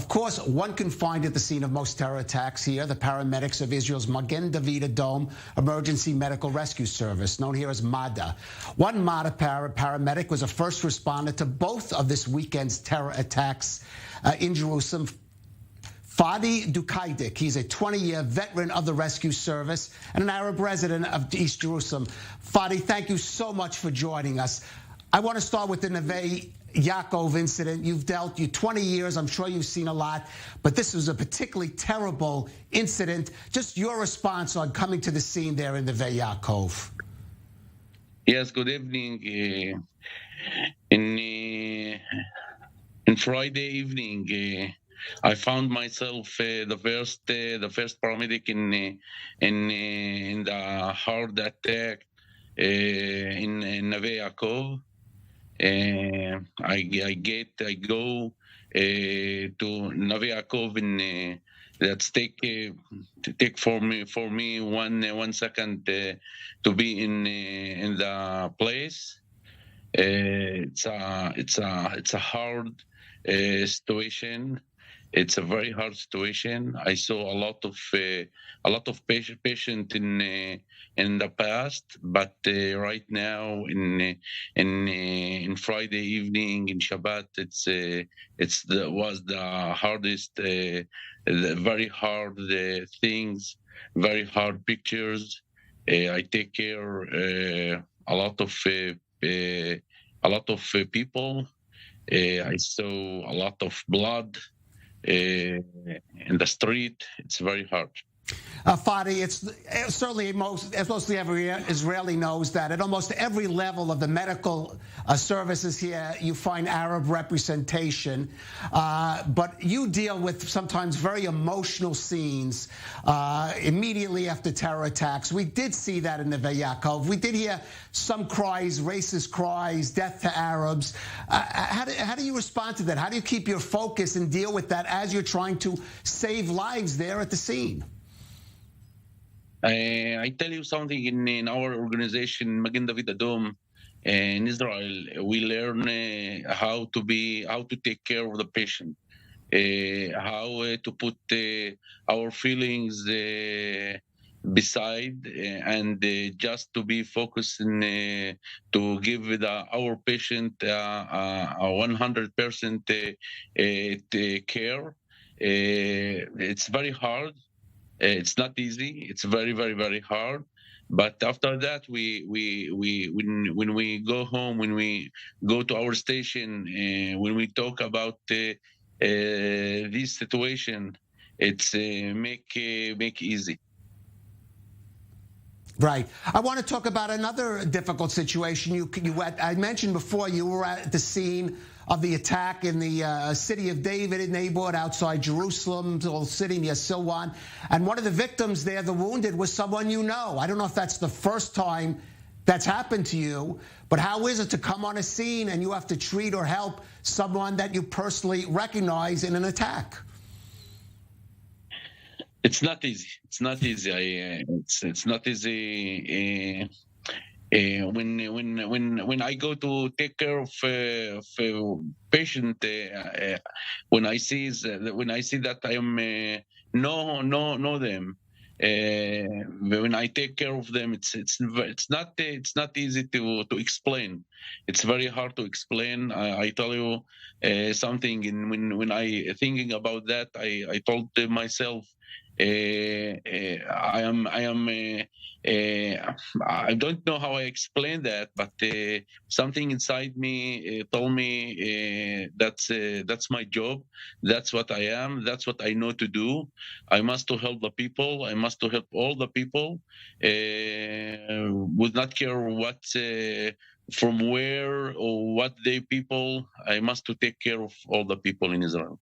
Of course, one confined at the scene of most terror attacks here, the paramedics of Israel's Magen David Dome Emergency Medical Rescue Service, known here as MADA. One MADA paramedic was a first responder to both of this weekend's terror attacks in Jerusalem. Fadi Dukaidik, he's a 20-year veteran of the rescue service and an Arab resident of East Jerusalem. Fadi, thank you so much for joining us. I want to start with the Neve Yaakov incident. You've 20 years. I'm sure you've seen a lot, but this was a particularly terrible incident. Just your response on coming to the scene there in Neve Yaakov. Yes, good evening. In Friday evening, I found myself the first paramedic in the heart attack in Neve Yaakov. I go to Neve Yaakov that's take for me 1 second to be in the place. It's a hard situation. It's a very hard situation. I saw a lot of patient in the past, but right now in Friday evening in Shabbat, was the hardest, very hard things, very hard pictures. I take care a lot of people. I saw a lot of blood in the street. It's very hard. Fadi, it's certainly mostly every Israeli knows that at almost every level of the medical services here, you find Arab representation. But you deal with sometimes very emotional scenes immediately after terror attacks. We did see that in Neve Yaakov. We did hear some cries, racist cries, death to Arabs. How do you respond to that? How do you keep your focus and deal with that as you're trying to save lives there at the scene? I tell you something, in our organization, Magen David Dome in Israel, we learn how to take care of the patient, how to put our feelings beside and just to be focused to give our patient 100% care. It's very hard. It's not easy. It's very, very, very hard. But after that, when we go home, when we go to our station, when we talk about this situation, it's make easy. Right. I want to talk about another difficult situation. I mentioned before you were at the scene of the attack in the city of David neighborhood outside Jerusalem, the city near Silwan. And one of the victims there, the wounded, was someone you know. I don't know if that's the first time that's happened to you, but how is it to come on a scene and you have to treat or help someone that you personally recognize in an attack? It's not easy. It's not easy. It's not easy. When I go to take care of patient, when I see that I am know them, when I take care of them, it's not easy to explain. It's very hard to explain. I tell you something, and when I thinking about that, I told myself, I don't know how I explain that, but something inside me told me that's my job. That's what I am. That's what I know to do. I must to help the people. I must to help all the people. Would not care what from where or what they people. I must to take care of all the people in Israel.